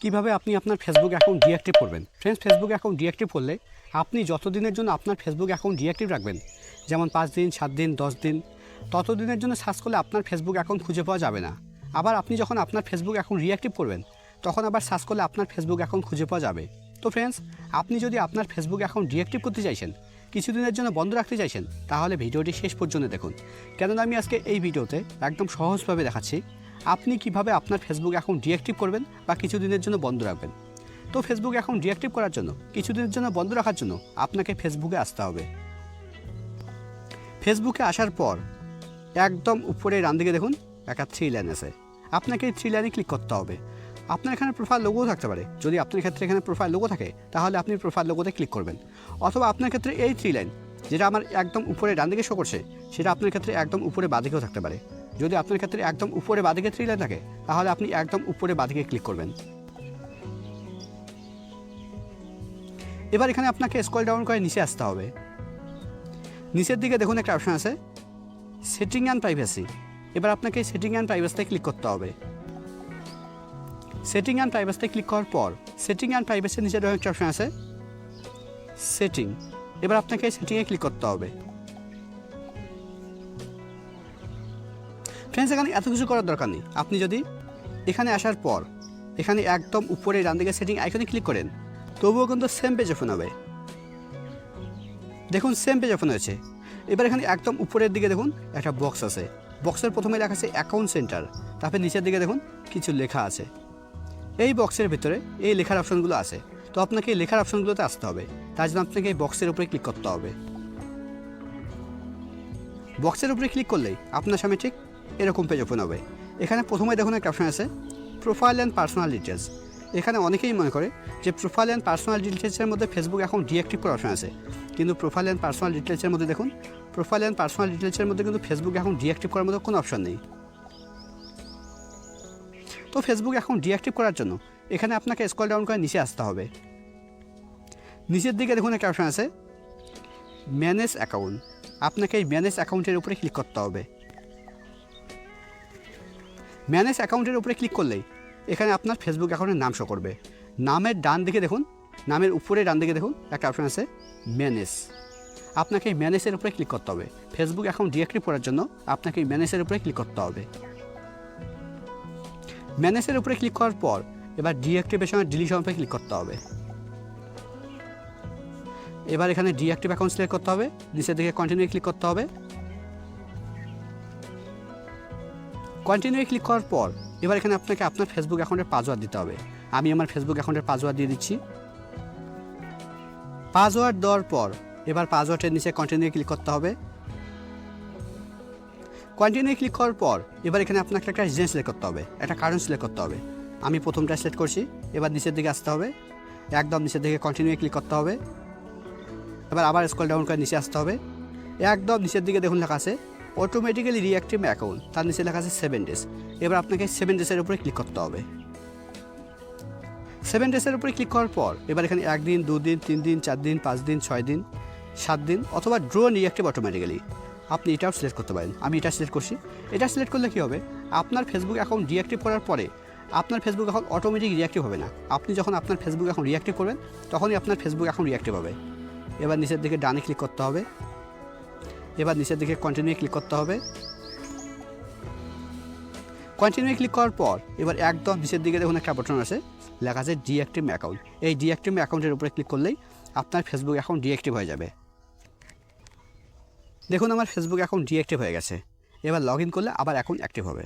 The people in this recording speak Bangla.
কিভাবে আপনি আপনার ফেসবুক অ্যাকাউন্ট ডিঅ্যাক্টিভ করবেন। ফ্রেন্ডস, ফেসবুক অ্যাকাউন্ট ডিঅ্যাক্টিভ করলে আপনি যতদিনের জন্য আপনার ফেসবুক অ্যাকাউন্ট ডিঅ্যাক্টিভ রাখবেন, যেমন 5 দিন, 7 দিন, 10 দিন, ততদিনের জন্য সার্চ করলে আপনার ফেসবুক অ্যাকাউন্ট খুঁজে পাওয়া যাবে না। আবার আপনি যখন আপনার ফেসবুক অ্যাকাউন্ট রিঅ্যাক্টিভ করবেন, তখন আবার সার্চ করলে আপনার ফেসবুক অ্যাকাউন্ট খুঁজে পাওয়া যাবে। তো ফ্রেন্ডস, আপনি যদি আপনার ফেসবুক অ্যাকাউন্ট ডিঅ্যাক্টিভ করতে চাইছেন, কিছুদিনের জন্য বন্ধ রাখতে চাইছেন, তাহলে ভিডিওটি শেষ পর্যন্ত দেখুন। কেননা আমি আজকে এই ভিডিওতে একদম সহজভাবে দেখাচ্ছি আপনি কিভাবে আপনার ফেসবুক অ্যাকাউন্ট ডিঅ্যাক্টিভ করবেন বা কিছুদিনের জন্য বন্ধ রাখবেন। তো ফেসবুক অ্যাকাউন্ট ডিঅ্যাক্টিভ করার জন্য, কিছুদিনের জন্য বন্ধ রাখার জন্য আপনাকে ফেসবুকে আসতে হবে। ফেসবুকে আসার পর একদম উপরে ডান দিকে দেখুন একটা 3 লাইন আছে। আপনাকে এই 3 লাইনে ক্লিক করতে হবে। আপনার এখানে প্রোফাইল লোগো থাকতে পারে। যদি আপনার ক্ষেত্রে এখানে প্রোফাইল লোগো থাকে, তাহলে আপনি প্রোফাইল লোগোতে ক্লিক করবেন। অথবা আপনার ক্ষেত্রে এই 3 লাইন, যেটা আমার একদম উপরে ডান দিকে শো করছে, সেটা আপনার ক্ষেত্রে একদম উপরে বাঁদিকেও থাকতে পারে। যদি আপনার ক্ষেত্রে একদম উপরে বাঁদিকে 3 লাইন থাকে, তাহলে আপনি একদম উপরে বাঁদিকে ক্লিক করবেন। এবার এখানে আপনাকে স্ক্রল ডাউন করে নিচে আসতে হবে। নিচের দিকে দেখুন একটা অপশন আছে সেটিং অ্যান্ড প্রাইভেসি। এবার আপনাকে সেটিং অ্যান্ড প্রাইভেসিতে ক্লিক করতে হবে। সেটিং অ্যান্ড প্রাইভেসিতে ক্লিক করার পর সেটিং অ্যান্ড প্রাইভেসির নিচে একটা অপশন আছে সেটিং। এবার আপনাকে সেটিংয়ে ক্লিক করতে হবে। ফ্রেন্ডস, এখানে এত কিছু করার দরকার নেই। আপনি যদি এখানে আসার পর এখানে একদম উপরে ডান দিকে সেটিং আইকনে ক্লিক করেন, তবুও কিন্তু সেম পেজ ওপেন হবে। দেখুন সেম পেজ ওপেন হয়েছে। এবার এখানে একদম উপরের দিকে দেখুন একটা বক্স আছে। বক্সের প্রথমে লেখা আছে অ্যাকাউন্ট সেন্টার। তারপরে নিচের দিকে দেখুন কিছু লেখা আছে। এই বক্সের ভিতরে এই লেখার অপশনগুলো আছে। তো আপনাকে এই লেখার অপশনগুলোতে আসতে হবে। তার জন্য আপনাকে এই বক্সের উপরে ক্লিক করতে হবে। বক্সের উপরে ক্লিক করলেই আপনার সামনে ঠিক এরকম পেজ ওপেন হবে। এখানে প্রথমে দেখুন একটা অপশন আছে প্রোফাইল অ্যান্ড পার্সোনাল ডিটেলস। এখানে অনেকেই মনে করে যে প্রোফাইল অ্যান্ড পার্সোনাল ডিটেলসের মধ্যে ফেসবুক অ্যাকাউন্ট ডিঅ্যাক্টিভ করার অপশন আছে। কিন্তু প্রোফাইল অ্যান্ড পার্সোনাল ডিটেলসের মধ্যে দেখুন, প্রোফাইল অ্যান্ড পার্সোনাল ডিটেলসের মধ্যে কিন্তু ফেসবুক অ্যাকাউন্ট ডিঅ্যাক্টিভ করার মতো কোনো অপশন নেই। তো ফেসবুক অ্যাকাউন্ট ডিঅ্যাক্টিভ করার জন্য এখানে আপনাকে স্ক্রল ডাউন করে নিচে আসতে হবে। নিচের দিকে দেখুন একটা অপশন আছে ম্যানেজ অ্যাকাউন্ট। আপনাকে এই ম্যানেজ অ্যাকাউন্টের উপরে ক্লিক করতে হবে। ম্যানেজ অ্যাকাউন্টের উপরে ক্লিক করলেই এখানে আপনার ফেসবুক অ্যাকাউন্টের নাম শো করবে। নামের ডান দিকে দেখুন, নামের উপরে ডান দিকে দেখুন একটা অপশন আছে ম্যানেজ। আপনাকে এই ম্যানেজের উপরে ক্লিক করতে হবে। ফেসবুক অ্যাকাউন্ট ডিঅ্যাক্টিভ করার জন্য আপনাকে এই ম্যানেজের উপরে ক্লিক করতে হবে। ম্যানেজের উপরে ক্লিক করার পর এবার ডিঅ্যাক্টিভেশন আর ডিলিশন উপরে ক্লিক করতে হবে। এবার এখানে ডিঅ্যাক্টিভ অ্যাকাউন্ট সিলেক্ট করতে হবে। নিচের দিকে কন্টিনিউ ক্লিক করতে হবে। কন্টিনিউ ক্লিক করার পর এবার এখানে আপনাকে আপনার ফেসবুক অ্যাকাউন্টের পাসওয়ার্ড দিতে হবে। আমি আমার ফেসবুক অ্যাকাউন্টের পাসওয়ার্ড দিয়ে দিচ্ছি। পাসওয়ার্ড দেওয়ার পর এবার পাসওয়ার্ডের নিচে কন্টিনিউ ক্লিক করতে হবে। কন্টিনিউ ক্লিক করার পর এবার এখানে আপনাকে একটা রিজন সিলেক্ট করতে হবে, একটা কারণ সিলেক্ট করতে হবে। আমি প্রথমটা সিলেক্ট করছি। এবার নিচের দিকে আসতে হবে, একদম নিচের দিকে কন্টিনিউ ক্লিক করতে হবে। এবার আবার স্ক্রল ডাউন করে নিচে আসতে হবে। একদম নিচের দিকে দেখুন লেখা আছে অটোমেটিক্যালি রিঅ্যাক্টিভ অ্যাকাউন্ট, তার নিচে লেখা আছে 7 ডেজ। এবার আপনাকে 7 ডেজের উপরে ক্লিক করতে হবে। 7 ডেজের উপরে ক্লিক করার পর এবার এখানে 1 দিন, 2 দিন, 3 দিন, 4 দিন, 5 দিন, 6 দিন, 7 দিন অথবা ড্র রিঅ্যাক্টিভ অটোমেটিক্যালি, আপনি এটাও সিলেক্ট করতে পারেন। আমি এটা সিলেক্ট করছি। এটা সিলেক্ট করলে কী হবে, আপনার ফেসবুক অ্যাকাউন্ট ডিঅ্যাক্টিভ করার পরে আপনার ফেসবুক অ্যাকাউন্ট অটোমেটিক রিঅ্যাক্টিভ হবে না। আপনি যখন আপনার ফেসবুক অ্যাকাউন্ট রিঅ্যাক্টিভ করবেন, তখনই আপনার ফেসবুক অ্যাকাউন্ট রিঅ্যাক্টিভ হবে। এবার নিচের দিকে ডানে ক্লিক করতে হবে। এবার নিচের দিকে কন্টিনিউ ক্লিক করতে হবে। কন্টিনিউ ক্লিক করার পর এবার একদম নিচের দিকে দেখুন একটা বাটন আছে লেখা আছে ডিঅ্যাক্টিভ অ্যাকাউন্ট। এই ডিঅ্যাক্টিভ অ্যাকাউন্টের উপরে ক্লিক করলেই আপনার ফেসবুক অ্যাকাউন্ট ডিঅ্যাক্টিভ হয়ে যাবে। দেখুন আমার ফেসবুক অ্যাকাউন্ট ডিঅ্যাক্টিভ হয়ে গেছে। এবার লগ ইন করলে আবার অ্যাকাউন্ট অ্যাক্টিভ হবে।